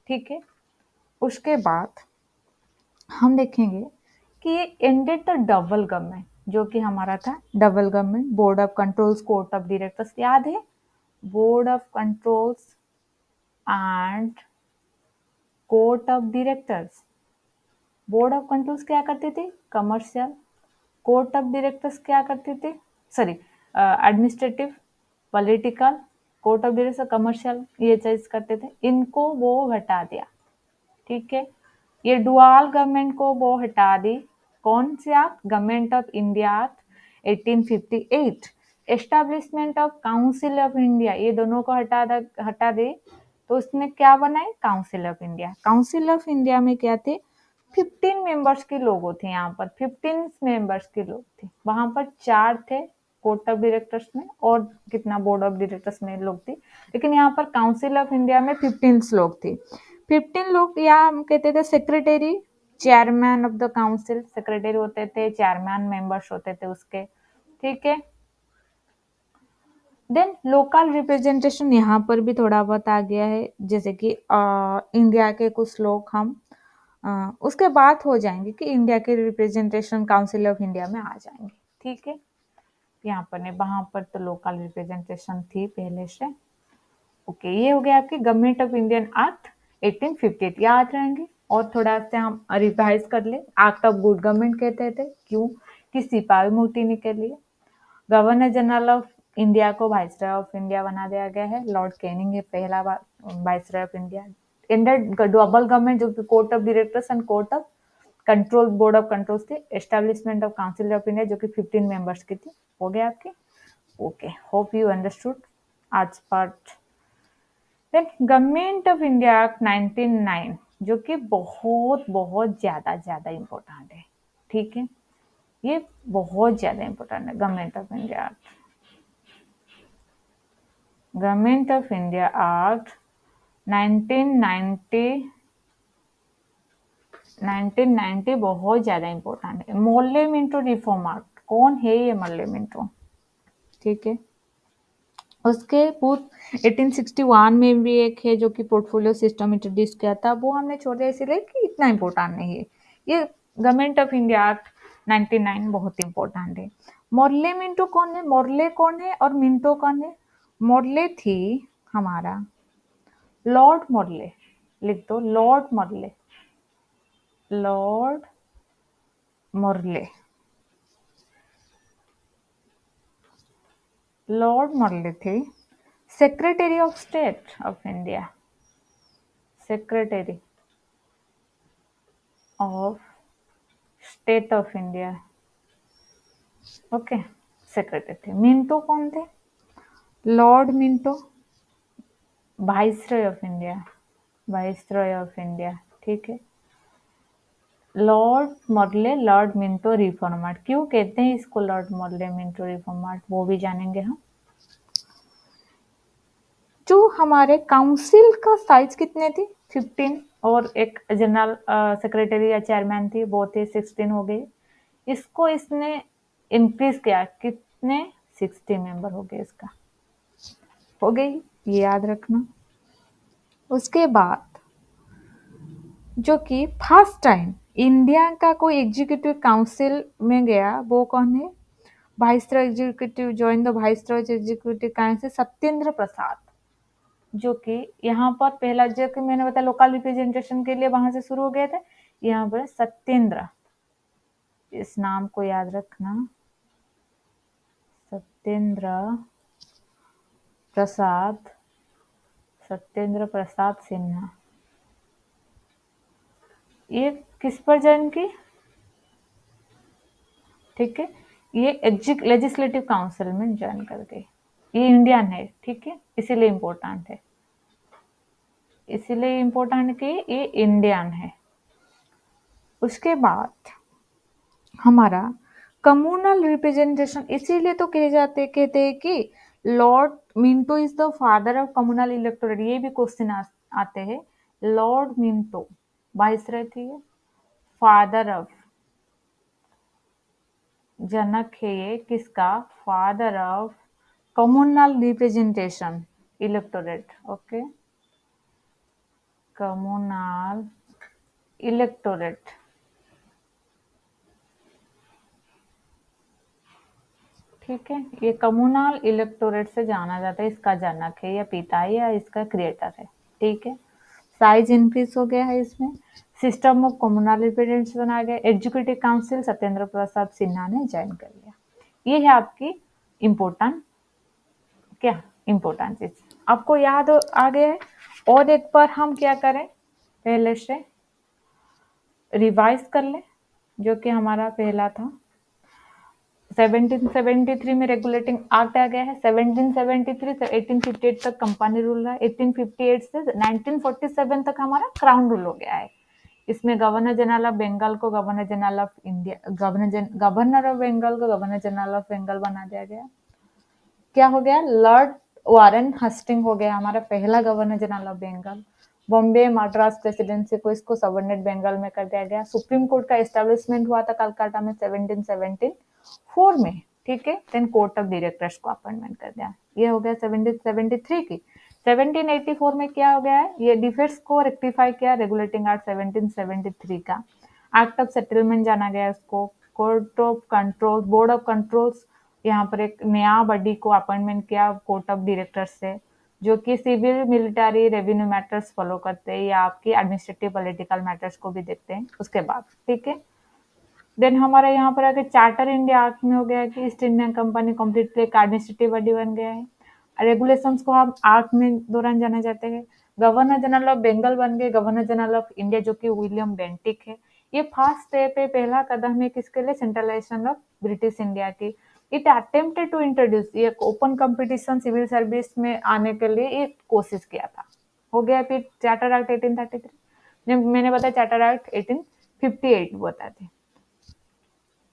ठीक है। उसके बाद हम देखेंगे कि ये एंडेड द डबल गवर्नमेंट, जो कि हमारा था double government, board of controls, court of directors, याद है? Board of controls and court of directors. Board of controls क्या करते थे? कमर्शियल। कोर्ट ऑफ डायरेक्टर्स क्या करते थे? Sorry, administrative, political. Court of directors commercial, ये चीज करते थे। इनको वो हटा दिया, ठीक है। ये डुअल गवर्नमेंट को वो हटा दी। कौन से act? Government of India act 1858। Establishment of council of India, ये दोनों को हटा दे तो उसने क्या बनाए? Council of India. Council of India में क्या थे? 15 मेंबर्स के लोग थे। यहाँ पर 15 मेंबर्स के लोग थे। वहां पर 4 थे कोर्ट ऑफ डायरेक्टर्स में, और कितना बोर्ड ऑफ डायरेक्टर्स में लोग थे। लेकिन यहाँ पर काउंसिल ऑफ इंडिया में 15 लोग थे। 15 लोग, या हम कहते थे secretary, chairman of the council, secretary होते थे, चेयरमैन मेंबर्स होते थे उसके, ठीक है। देन लोकल रिप्रेजेंटेशन यहाँ पर भी थोड़ा बहुत आ गया है, जैसे कि इंडिया के कुछ लोग हम उसके बाद हो जाएंगे कि इंडिया के रिप्रेजेंटेशन काउंसिल ऑफ इंडिया में आ जाएंगे, ठीक है। यहाँ पर नहीं, वहां पर तो लोकल रिप्रेजेंटेशन थी पहले से। ओके, ये हो गया आपकी गवर्नमेंट ऑफ इंडियन एक्ट 1858, याद रहेंगे। और थोड़ा सा हम रिवाइज कर ले। एक्ट ऑफ गुड गवर्नमेंट कहते थे, क्यों? कि सिपाही मोटिनी के लिए। गवर्नर जनरल ऑफ इंडिया को वाइसरॉय ऑफ इंडिया बना दिया गया है। लॉर्ड कैनिंग है पहला viceroy of India. Indian double government, जो कि court of directors and court of control, board of controls थी। Establishment of council of India, जो कि 15 मेंबर्स की थी। हो गया आपके? ओके, होप यू अंडरस्टूड आज part. Then government of India act 1909, जो कि बहुत बहुत ज्यादा ज्यादा इंपॉर्टेंट है, ठीक है। ये बहुत ज्यादा इंपॉर्टेंट है, government of India act. Government of India act 1990, 1990 बहुत ज्यादा इंपॉर्टेंट है। मोर्ले मिंटो रिफॉर्म एक्ट, कौन है ये मोर्ले मिंटो? ठीक है। उसके पूर्व 1861 में भी एक है जो कि पोर्टफोलियो सिस्टम इंट्रोड्यूस किया था, वो हमने छोड़ दिया इसलिए कि इतना इम्पोर्टेंट नहीं है। ये गवर्नमेंट ऑफ इंडिया एक्ट 99 बहुत इम्पोर्टेंट है। मोर्ले मिंटो कौन है? मोर्ले कौन है और मिंटो कौन है? मोर्ले थी हमारा लॉर्ड मोर्ले, लिख दो Lord Morley. Lord Morley, Lord Morley थे secretary of state of India. Secretary of state of India, okay, secretary थे। मिंटो कौन थे? Lord Minto, viceroy of India, viceroy of India, ठीक है। Lord Morley, Lord Minto reforms, क्यों कहते हैं इसको लॉर्ड मॉर्ले मिंटो रिफॉर्मर्ट, वो भी जानेंगे हम। जो हमारे काउंसिल का साइज कितने थी? 15, और एक जनरल सेक्रेटरी या चेयरमैन थी, वो थे 16 हो गई। इसको इसने इंक्रीज किया, कितने? 60 मेंबर हो गए, इसका हो गई, ये याद रखना। उसके बाद जो कि फर्स्ट टाइम इंडिया का कोई एग्जीक्यूटिव काउंसिल में गया, वो कौन है? Viceroy executive join the viceroy executive council, Satyendra Prasad, जो कि यहाँ पर पहला, जो कि मैंने बताया लोकल रिप्रेजेंटेशन के लिए वहां से शुरू हो गए थे, यहाँ पर सत्येंद्र, इस नाम को याद रखना, सत्येंद्र प्रसाद, सत्येंद्र प्रसाद सिन्हा। ये किस पर ज्वाइन की? ठीक है, ये लेजिस्लेटिव काउंसिल में ज्वाइन कर गई। ये इंडियन है, ठीक है, इसीलिए इम्पोर्टेंट है, इसीलिए इम्पोर्टेंट कि ये इंडियन है। उसके बाद हमारा कम्युनल रिप्रेजेंटेशन, इसीलिए तो कहते हैं कि Lord Minto is the father of communal electorate, ये भी क्वेश्चन आते हैं। लॉर्ड मिंटो वाइसरॉय थी, फादर ऑफ, जनक है ये किसका? Father of communal representation electorate, okay, communal electorate, ठीक है। ये कम्युनल इलेक्टोरेट से जाना जाता है, इसका जनक है या पिता है या इसका क्रिएटर है, ठीक है। साइज इंक्रीज हो गया है इसमें, सिस्टम ऑफ कम्युनल रिप्रेजेंटेशन बनाया गया, एग्जीक्यूटिव काउंसिल सत्येंद्र प्रसाद सिन्हा ने ज्वाइन कर लिया। ये है आपकी इम्पोर्टेंट, क्या इम्पोर्टेंट चीज आपको याद आ गया है। और एक बार हम क्या करें, पहले से रिवाइज कर ले, जो कि हमारा पहला था 1773 में रेगुलेटिंग एक्ट आ गया है। 1773 से 1858 तक कंपनी रूल रहा है। 1858 से 1947 तक हमारा क्राउन रूल हो गया है। इसमें गवर्नर जनरल ऑफ बंगाल को governor general of India, governor of Bengal को गवर्नर जनरल ऑफ बंगाल बना दिया गया। क्या हो गया? लॉर्ड वारेन हस्टिंग हो गया हमारा पहला governor general of Bengal. Bombay Madras presidency को इसको सबऑर्डिनेट बंगाल में कर दिया गया। सुप्रीम कोर्ट का एस्टेब्लिशमेंट हुआ था कलकत्ता में 1774 में, ठीक है। देन कोर्ट ऑफ डायरेक्टर्स को अपॉइंटमेंट कर दिया। ये हो गया 1773 की। 1784 में क्या हो गया है? ये डिफेंस को रेक्टिफाई किया, रेगुलेटिंग एक्ट 1773 का। एक्ट ऑफ सेटलमेंट जाना गया उसको। Court of control, board of controls, यहाँ पर एक नया बॉडी को अपॉइंटमेंट किया कोर्ट ऑफ डायरेक्टर्स से, जो कि civil military revenue matters follow करते हैं या आपकी एडमिनिस्ट्रेटिव पॉलिटिकल मैटर्स को भी देखते हैं उसके बाद, ठीक है। देन हमारा यहाँ पर आके चार्टर इंडिया एक्ट में हो गया कि ईस्ट इंडियन कंपनी कम्प्लीटली एक एडमिनिस्ट्रेटिव बॉडी बन गया है। रेगुलेशंस को हम एक्ट में दौरान जाने जाते हैं। गवर्नर जनरल ऑफ बंगाल बन गए गवर्नर जनरल ऑफ इंडिया, जो कि विलियम बेंटिक है। ये फर्स्ट स्टेप है, पहला कदम है किसके लिए? सेंट्रलाइजेशन ऑफ ब्रिटिश इंडिया की। इट अटेम्प्टेड टू इंट्रोड्यूस, ये ओपन कंपटीशन सिविल सर्विस में आने के लिए ये कोशिश किया था। हो गया फिर चार्टर एक्ट 1833, मैंने बताया चार्टर एक्ट 1858 बताते।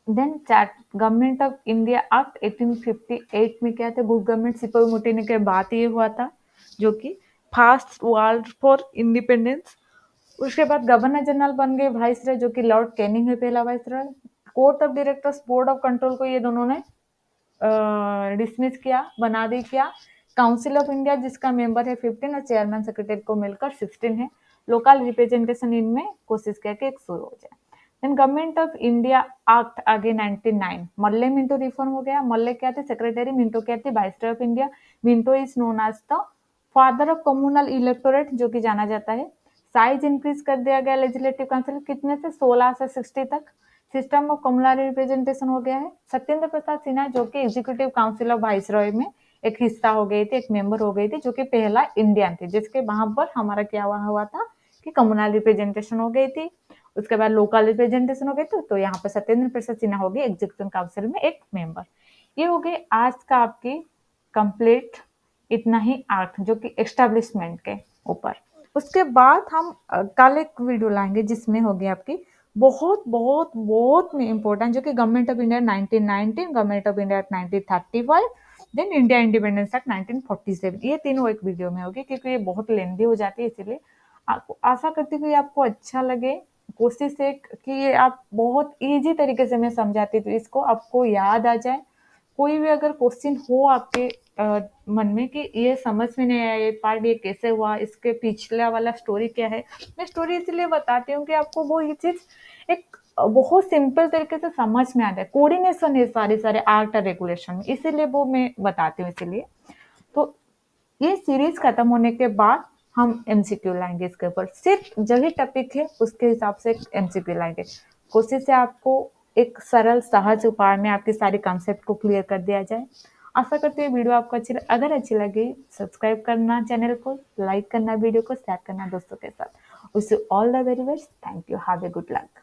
Then government of India act 1858 में क्या था? गुड गवर्नमेंट सिपाही मुठभेड़ के बाद ये हुआ था, जो कि फर्स्ट वॉर फॉर इंडिपेंडेंस। उसके बाद गवर्नर जनरल बन गए वाइसरॉय, जो कि लॉर्ड कैनिंग है पहला viceroy. Court of directors, board of control को ये दोनों ने डिसमिस किया, बना दी किया। काउंसिल ऑफ इंडिया जिसका मेंबर है 15 और चेयरमैन सेक्रेटरी को मिलकर 16 है। लोकल रिप्रेजेंटेशन इनमें कोशिश किया कि एक शुरू हो जाए। Then government of India act आगे 99, मल्ले मिंटो रिफॉर्म हो गया। मल्ले क्या थे? सेक्रेटरी, मिंटो क्या थे? Viceroy of India. Minto is known as the father of communal electorate, जो कि जाना जाता है। साइज इंक्रीज कर दिया गया लेजिस्लेटिव काउंसिल, कितने से? 16 से 60 तक। सिस्टम ऑफ कम्युनल रिप्रेजेंटेशन हो गया है। सत्येंद्र प्रसाद सिन्हा, जो कि एग्जीक्यूटिव काउंसिल ऑफ वाइसरॉय में एक हिस्सा हो गई थी, एक मेंबर हो गई थी, जो कि पहला इंडियन थी, जिसके वहां पर हमारा क्या हुआ था कि कम्युनल रिप्रेजेंटेशन हो गई थी। उसके बाद लोकल रिप्रेजेंटेशन हो गए तो यहाँ पर सत्येंद्र प्रसाद सिन्हा हो गए एग्जीक्यूटिव काउंसिल में एक मेंबर। ये हो गए आज का आपकी कंप्लीट इतना ही आर्ट जो कि एस्टेब्लिशमेंट के ऊपर। उसके बाद हम कल एक वीडियो लाएंगे जिसमें होगी आपकी बहुत बहुत बहुत में इम्पोर्टेंट जो कि government of India 1919, government of India 1935, then India independence act 1947। ये तीनों एक वीडियो में होगी क्योंकि ये बहुत लेंदी हो जाती है, इसीलिए आपको आशा करती हूँ कि आपको अच्छा लगे। कोशिश एक कि ये आप बहुत इजी तरीके से मैं समझाती हूँ तो इसको आपको याद आ जाए। कोई भी अगर क्वेश्चन हो आपके मन में कि ये समझ में नहीं आया, ये पार्ट ये कैसे हुआ, इसके पिछला वाला स्टोरी क्या है, मैं स्टोरी इसलिए बताती हूँ कि आपको वो ये चीज एक बहुत सिंपल तरीके से समझ में आता है। कोऑर्डिनेशन है सारे सारे आर्ट और रेगुलेशन में, इसीलिए वो मैं बताती हूँ। इसीलिए तो ये सीरीज खत्म होने के बाद हम एमसीक्यू लाएंगे इसके ऊपर, सिर्फ जो ही टॉपिक है उसके हिसाब से एमसीक्यू लाएंगे। कोशिश है आपको एक सरल सहज उपाय में आपके सारे कॉन्सेप्ट को क्लियर कर दिया जाए। आशा करते हैं वीडियो आपको अच्छी अगर अच्छी लगी सब्सक्राइब करना चैनल को, लाइक करना, वीडियो को शेयर करना दोस्तों के साथ। Wish you all the very best. Thank you. Have a good luck.